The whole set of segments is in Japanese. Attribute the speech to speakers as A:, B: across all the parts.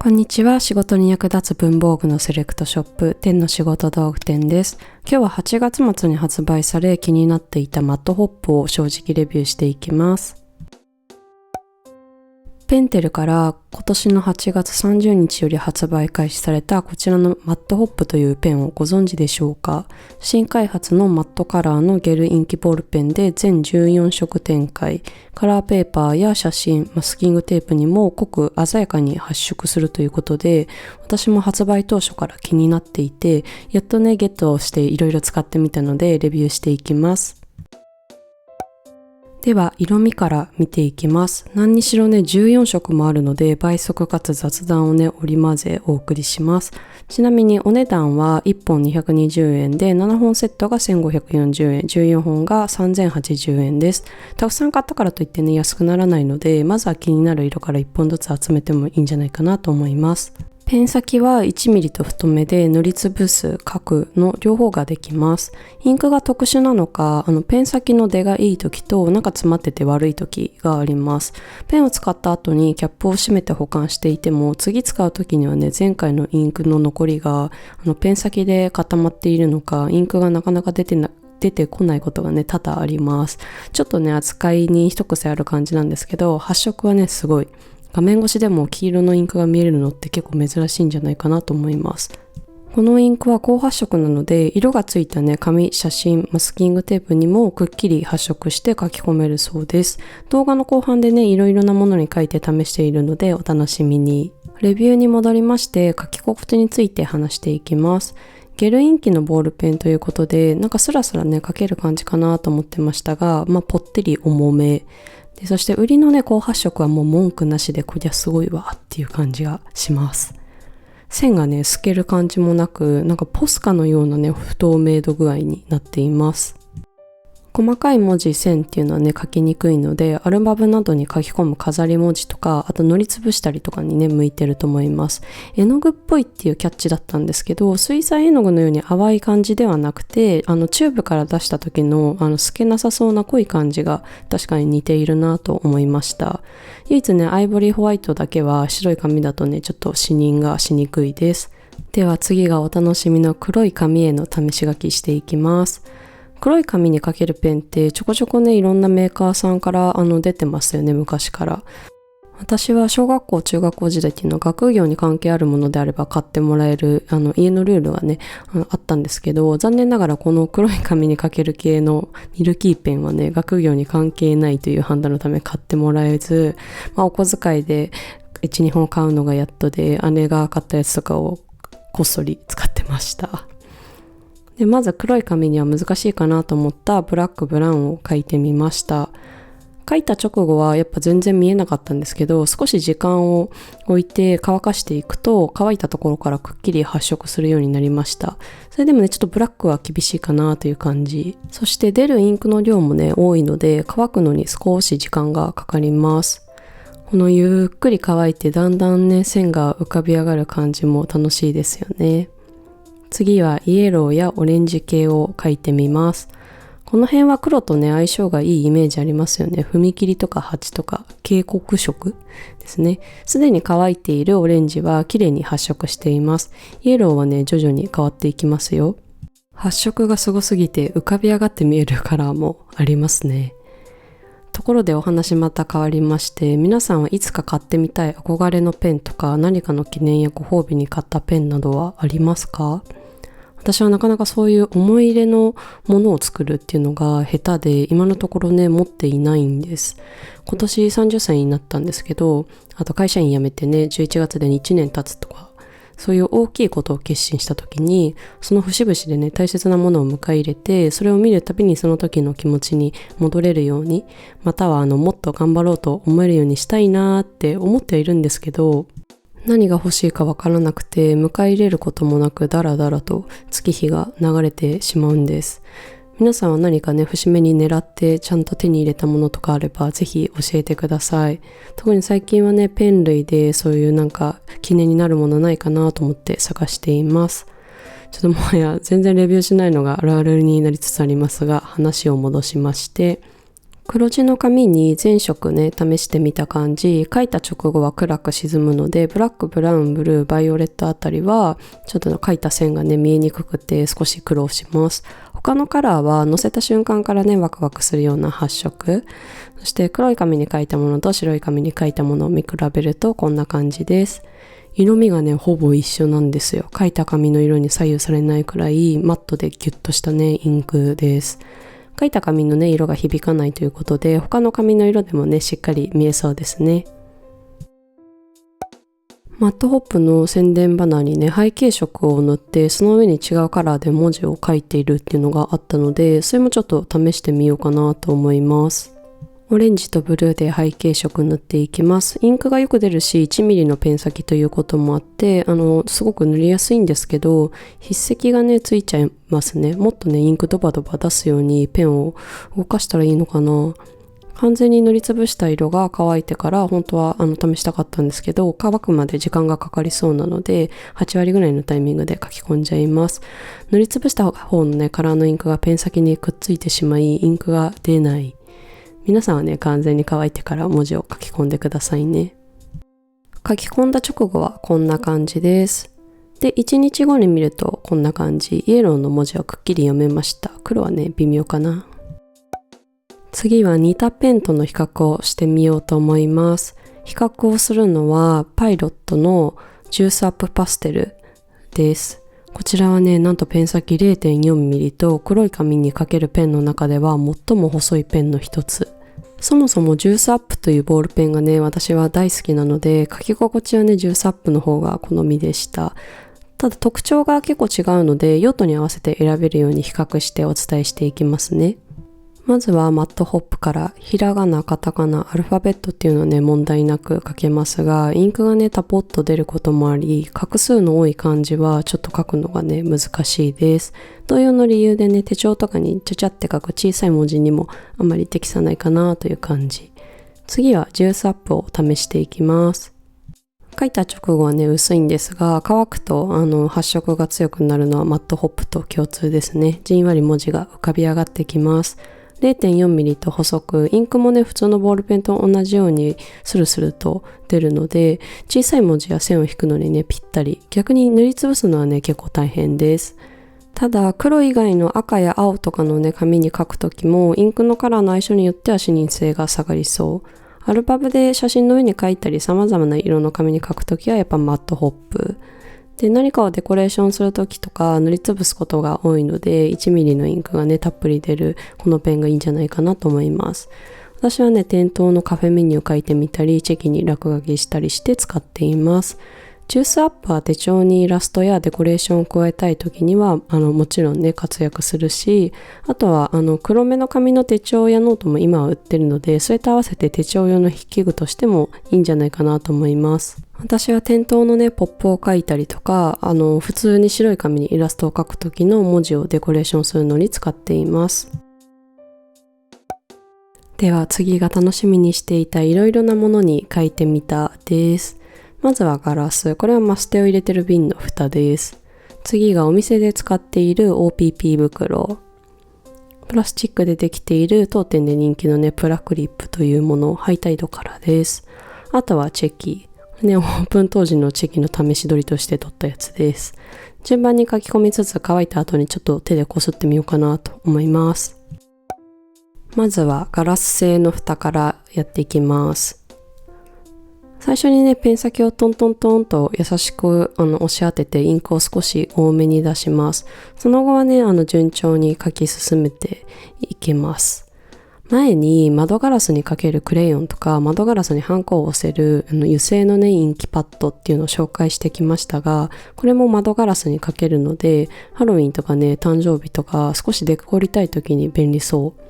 A: こんにちは。仕事に役立つ文房具のセレクトショップ10の仕事道具店です。今日は8月末に発売され気になっていたマットホップを正直レビューしていきます。ペンテルから今年の8月30日より発売開始されたこちらのマットホップというペンをご存知でしょうか。新開発のマットカラーのゲルインキボールペンで全14色展開。カラーペーパーや写真、マスキングテープにも濃く鮮やかに発色するということで、私も発売当初から気になっていて、やっとねゲットしていろいろ使ってみたのでレビューしていきます。では色味から見ていきます。何にしろね14色もあるので倍速かつ雑談をね織り交ぜお送りします。ちなみにお値段は1本220円で7本セットが1540円、14本が3080円です。たくさん買ったからといってね安くならないので、まずは気になる色から1本ずつ集めてもいいんじゃないかなと思います。ペン先は 1mm と太めで塗りつぶす、書くの両方ができます。インクが特殊なのか、ペン先の出がいい時と中詰まってて悪い時があります。ペンを使った後にキャップを閉めて保管していても、次使う時にはね、前回のインクの残りがペン先で固まっているのか、インクがなかなか出てこないことがね、多々あります。ちょっとね、扱いに一癖ある感じなんですけど、発色はね、すごい。画面越しでも黄色のインクが見えるのって結構珍しいんじゃないかなと思います。このインクは高発色なので、色がついたね、紙、写真、マスキングテープにもくっきり発色して書き込めるそうです。動画の後半でね、いろいろなものに書いて試しているのでお楽しみに。レビューに戻りまして、書き心地について話していきます。ゲルインキのボールペンということで、なんかスラスラね、書ける感じかなと思ってましたが、ぽってり重め。でそして売りのね高発色はもう文句なしで、こりゃすごいわっていう感じがします。線がね透ける感じもなく、なんかポスカのようなね不透明度具合になっています。細かい文字線っていうのはね書きにくいので、アルバムなどに書き込む飾り文字とか、あと塗りつぶしたりとかにね向いてると思います。絵の具っぽいっていうキャッチだったんですけど、水彩絵の具のように淡い感じではなくて、チューブから出した時の透けなさそうな濃い感じが確かに似ているなと思いました。唯一ねアイボリーホワイトだけは白い紙だとねちょっと視認がしにくいです。では次がお楽しみの黒い紙への試し書きしていきます。黒い紙に書けるペンってちょこちょこねいろんなメーカーさんから出てますよね、昔から。私は小学校中学校時代っていうのは学業に関係あるものであれば買ってもらえる家のルールがねあったんですけど、残念ながらこの黒い紙に書ける系のミルキーペンはね学業に関係ないという判断のため買ってもらえず、お小遣いで 1,2 本買うのがやっとで、姉が買ったやつとかをこっそり使ってました。でまず黒い紙には難しいかなと思ったブラックブラウンを書いてみました。書いた直後はやっぱ全然見えなかったんですけど、少し時間を置いて乾かしていくと乾いたところからくっきり発色するようになりました。それでもねちょっとブラックは厳しいかなという感じ。そして出るインクの量もね多いので乾くのに少し時間がかかります。このゆっくり乾いてだんだんね線が浮かび上がる感じも楽しいですよね。次はイエローやオレンジ系を描いてみます。この辺は黒とね相性がいいイメージありますよね。踏切とか鉢とか警告色ですね。すでに乾いているオレンジは綺麗に発色しています。イエローはね徐々に変わっていきますよ。発色がすごすぎて浮かび上がって見えるカラーもありますね。ところでお話また変わりまして、皆さんはいつか買ってみたい憧れのペンとか、何かの記念やご褒美に買ったペンなどはありますか？私はなかなかそういう思い入れのものを作るっていうのが下手で、今のところね持っていないんです。今年30歳になったんですけど、あと会社員辞めてね11月で1年経つとか、そういう大きいことを決心した時に、その節々でね大切なものを迎え入れて、それを見るたびにその時の気持ちに戻れるように、またはもっと頑張ろうと思えるようにしたいなーって思ってはいるんですけど、何が欲しいかわからなくて迎え入れることもなくだらだらと月日が流れてしまうんです。皆さんは何かね節目に狙ってちゃんと手に入れたものとかあればぜひ教えてください。特に最近はねペン類でそういうなんか記念になるものないかなと思って探しています。ちょっともはや全然レビューしないのがあるあるになりつつありますが、話を戻しまして、黒地の紙に全色ね、試してみた感じ、書いた直後は暗く沈むので、ブラック、ブラウン、ブルー、バイオレットあたりは、ちょっと書いた線がね、見えにくくて少し苦労します。他のカラーは乗せた瞬間からね、ワクワクするような発色。そして黒い紙に書いたものと白い紙に書いたものを見比べるとこんな感じです。色味がね、ほぼ一緒なんですよ。書いた紙の色に左右されないくらいマットでギュッとしたね、インクです。書いた紙のね、色が響かないということで、他の紙の色でもね、しっかり見えそうですね。マットホップの宣伝バナーにね、背景色を塗って、その上に違うカラーで文字を書いているっていうのがあったので、それもちょっと試してみようかなと思います。オレンジとブルーで背景色塗っていきます。インクがよく出るし、1mm のペン先ということもあって、すごく塗りやすいんですけど、筆跡がね、ついちゃいますね。もっとね、インクドバドバ出すようにペンを動かしたらいいのかな。完全に塗りつぶした色が乾いてから本当は試したかったんですけど、乾くまで時間がかかりそうなので、8割ぐらいのタイミングで書き込んじゃいます。塗りつぶした方のね、カラーのインクがペン先にくっついてしまい、インクが出ない。皆さんはね、完全に乾いてから文字を書き込んでくださいね。書き込んだ直後はこんな感じです。で、1日後に見るとこんな感じ。イエローの文字はくっきり読めました。黒はね、微妙かな。次は似たペンとの比較をしてみようと思います。比較をするのはパイロットのジュースアップパステルです。こちらはね、なんとペン先 0.4mm と黒い紙に書けるペンの中では最も細いペンの一つ。そもそもジュースアップというボールペンがね、私は大好きなので、書き心地はね、ジュースアップの方が好みでした。ただ特徴が結構違うので、用途に合わせて選べるように比較してお伝えしていきますね。まずはマットホップから、ひらがな、カタカナ、アルファベットっていうのはね、問題なく書けますが、インクがね、タポッと出ることもあり、画数の多い漢字はちょっと書くのがね、難しいです。同様の理由でね、手帳とかにちゃちゃって書く小さい文字にもあんまり適さないかなという感じ。次はジュースアップを試していきます。書いた直後はね、薄いんですが、乾くと発色が強くなるのはマットホップと共通ですね。じんわり文字が浮かび上がってきます。0.4mm と細く、インクもね、普通のボールペンと同じようにスルスルと出るので、小さい文字や線を引くのにね、ぴったり。逆に塗りつぶすのはね、結構大変です。ただ、黒以外の赤や青とかのね、紙に書くときも、インクのカラーの相性によっては視認性が下がりそう。アルバムで写真の上に書いたり、様々な色の紙に書くときはやっぱマットホップ。で、何かをデコレーションするときとか塗りつぶすことが多いので、1mm のインクがね、たっぷり出るこのペンがいいんじゃないかなと思います。私はね、店頭のカフェメニュー書いてみたり、チェキに落書きしたりして使っています。ジュースアップは手帳にイラストやデコレーションを加えたいときには、もちろんね、活躍するし、あとは、黒めの紙の手帳やノートも今は売ってるので、それと合わせて手帳用の筆記具としてもいいんじゃないかなと思います。私は店頭のね、ポップを書いたりとか、普通に白い紙にイラストを書くときの文字をデコレーションするのに使っています。では次が楽しみにしていたいろいろなものに書いてみたです。まずはガラス。これはマステを入れてる瓶の蓋です。次がお店で使っている OPP 袋。プラスチックでできている当店で人気のね、プラクリップというもの、ハイタイドからです。あとはチェキ。ね、オープン当時のチェキの試し撮りとして撮ったやつです。順番に書き込みつつ乾いた後にちょっと手でこすってみようかなと思います。まずはガラス製の蓋からやっていきます。最初にね、ペン先をトントントンと優しく押し当ててインクを少し多めに出します。その後はね、順調に書き進めていきます。前に窓ガラスにかけるクレヨンとか窓ガラスにハンコを押せる油性のね、インキパッドっていうのを紹介してきましたが、これも窓ガラスにかけるので、ハロウィンとかね、誕生日とか少しデコりたい時に便利そう。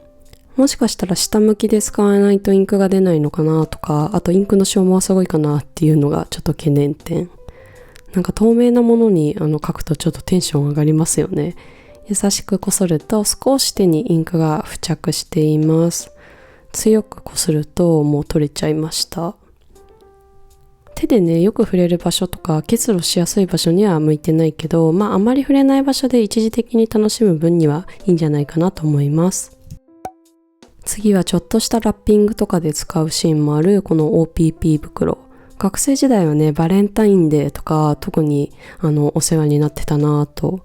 A: もしかしたら下向きで使わないとインクが出ないのかなとか、あとインクの消耗はすごいかなっていうのがちょっと懸念点。なんか透明なものに書くとちょっとテンション上がりますよね。優しくこすると少し手にインクが付着しています。強くこするともう取れちゃいました。手でね、よく触れる場所とか結露しやすい場所には向いてないけど、あまり触れない場所で一時的に楽しむ分にはいいんじゃないかなと思います。次はちょっとしたラッピングとかで使うシーンもあるこの OPP 袋。学生時代はね、バレンタインデーとか特にお世話になってたなぁと。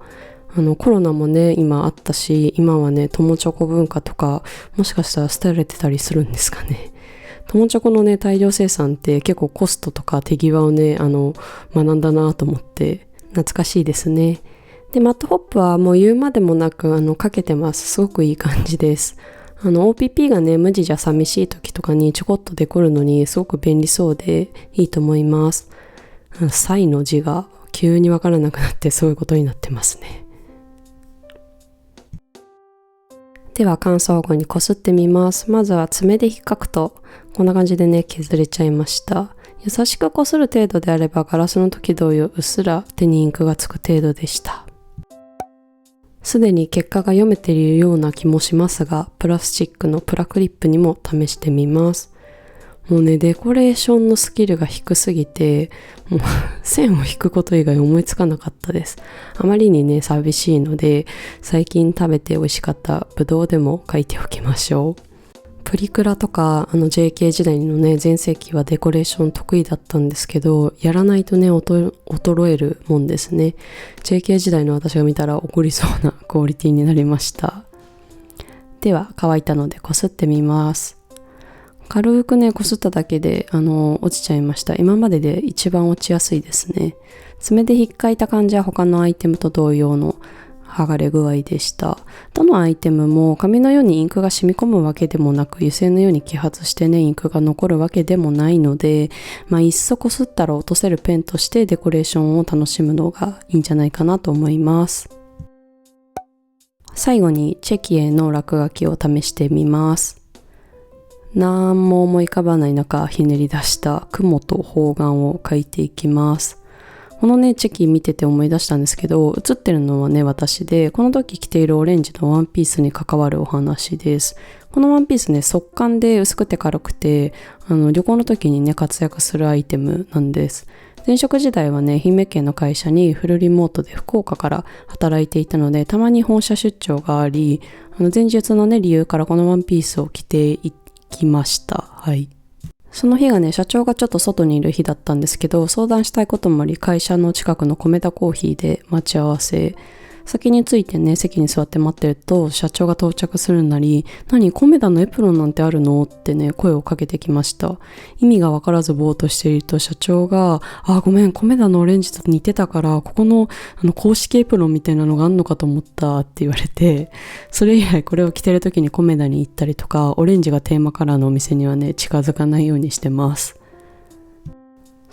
A: コロナもね、今あったし、今はね、友チョコ文化とか、もしかしたら捨てられてたりするんですかね。友チョコのね、大量生産って結構コストとか手際をね、学んだなと思って、懐かしいですね。で、マットホップはもう言うまでもなく、かけてます。すごくいい感じです。OPP がね、無地じゃ寂しい時とかにちょこっとデコるのにすごく便利そうでいいと思います。サイの字が急にわからなくなってそういうことになってますね。では乾燥後にこすってみます。まずは爪で引っかくとこんな感じでね削れちゃいました。優しくこする程度であればガラスの時同様うっすら手にインクがつく程度でした。すでに結果が読めているような気もしますが、プラスチックのプラクリップにも試してみます。もうね、デコレーションのスキルが低すぎて、もう線を引くこと以外思いつかなかったです。あまりにね、寂しいので、最近食べて美味しかったぶどうでも書いておきましょう。プリクラとかJK 時代のね全盛期はデコレーション得意だったんですけど、やらないとね衰えるもんですね。 JK 時代の私が見たら怒りそうなクオリティになりました。では乾いたのでこすってみます。軽くねこすっただけで落ちちゃいました。今までで一番落ちやすいですね。爪で引っかいた感じは他のアイテムと同様の剥がれ具合でした。どのアイテムも紙のようにインクが染み込むわけでもなく、油性のように揮発してねインクが残るわけでもないので、いっそこすったら落とせるペンとしてデコレーションを楽しむのがいいんじゃないかなと思います。最後にチェキへの落書きを試してみます。なんも思い浮かばない中ひねり出した雲と方眼を描いていきます。このねチェキ見てて思い出したんですけど、写ってるのはね私で、この時着ているオレンジのワンピースに関わるお話です。このワンピースね速乾で薄くて軽くて旅行の時にね活躍するアイテムなんです。前職時代はね愛媛県の会社にフルリモートで福岡から働いていたので、たまに本社出張があり、前日のね理由からこのワンピースを着ていきました。はい。その日がね、社長がちょっと外にいる日だったんですけど、相談したいこともあり、会社の近くの米田コーヒーで待ち合わせ。先に着いてね、席に座って待ってると、社長が到着するなり、何、米田のエプロンなんてあるのってね、声をかけてきました。意味がわからずぼーっとしていると、社長が、ごめん、米田のオレンジと似てたから、ここの公式エプロンみたいなのがあんのかと思ったって言われて、それ以来これを着てる時に米田に行ったりとか、オレンジがテーマカラーのお店にはね、近づかないようにしてます。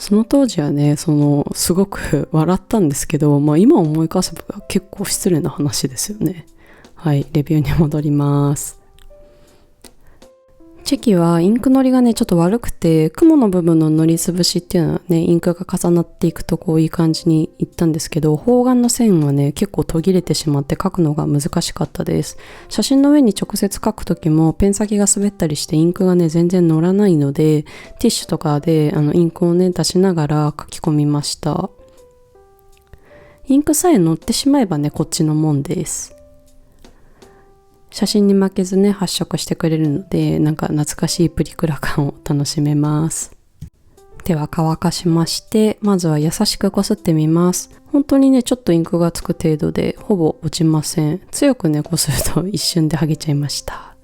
A: その当時はね、すごく笑ったんですけど、今思い返せば結構失礼な話ですよね。はい、レビューに戻ります。チェキはインクのりがねちょっと悪くて、雲の部分の塗りつぶしっていうのはねインクが重なっていくとこういい感じにいったんですけど、方眼の線はね結構途切れてしまって描くのが難しかったです。写真の上に直接描く時もペン先が滑ったりしてインクがね全然乗らないので、ティッシュとかでインクをね出しながら書き込みました。インクさえ乗ってしまえばねこっちのもんです。写真に負けずね発色してくれるので、なんか懐かしいプリクラ感を楽しめます。では乾かしまして、まずは優しくこすってみます。本当にねちょっとインクがつく程度でほぼ落ちません。強くねこすると一瞬で剥げちゃいました。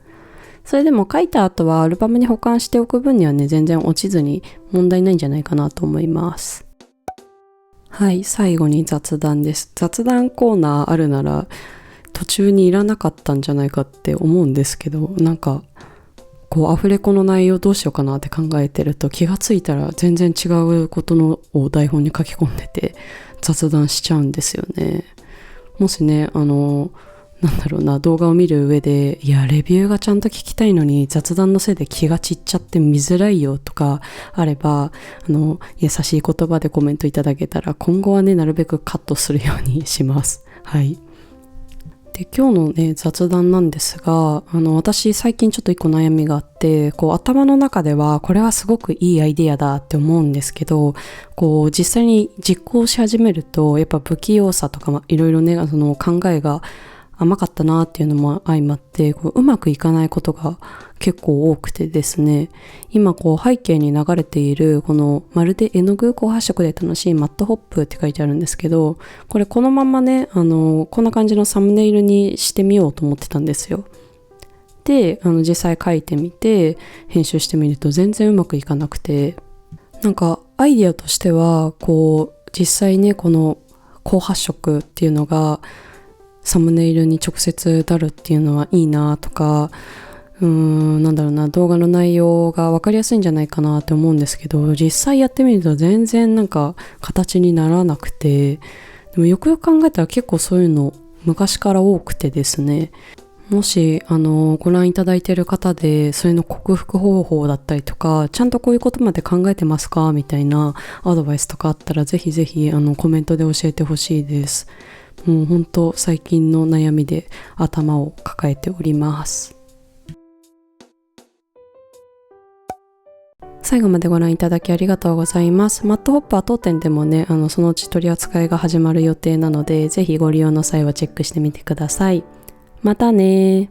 A: それでも書いた後はアルバムに保管しておく分にはね全然落ちずに問題ないんじゃないかなと思います。はい、最後に雑談です。雑談コーナーあるなら途中にいらなかったんじゃないかって思うんですけど、なんかこうアフレコの内容どうしようかなって考えてると、気がついたら全然違うことのを台本に書き込んでて雑談しちゃうんですよね。もしね動画を見る上で、いやレビューがちゃんと聞きたいのに雑談のせいで気が散っちゃって見づらいよとかあれば、優しい言葉でコメントいただけたら今後はねなるべくカットするようにします。はい。で今日のね雑談なんですが、私最近ちょっと一個悩みがあって、こう頭の中ではこれはすごくいいアイデアだって思うんですけど、こう実際に実行し始めるとやっぱ不器用さとかいろいろね考えが甘かったなっていうのも相まって、うまくいかないことが結構多くてですね、今背景に流れているこのまるで絵の具高発色で楽しいマットホップって書いてあるんですけど、これこのままね、こんな感じのサムネイルにしてみようと思ってたんですよ。で、実際書いてみて編集してみると全然うまくいかなくて、なんかアイディアとしては実際ね、この高発色っていうのがサムネイルに直接なるっていうのはいいなとか、なんだろうな、動画の内容が分かりやすいんじゃないかなって思うんですけど、実際やってみると全然なんか形にならなくて、でもよくよく考えたら結構そういうの昔から多くてですね、もしご覧いただいている方でそれの克服方法だったりとか、ちゃんとこういうことまで考えてますかみたいなアドバイスとかあったら、ぜひぜひコメントで教えてほしいです。もう本当最近の悩みで頭を抱えております。最後までご覧いただきありがとうございます。マットホップは当店でもね、そのうち取り扱いが始まる予定なので、ぜひご利用の際はチェックしてみてください。またね。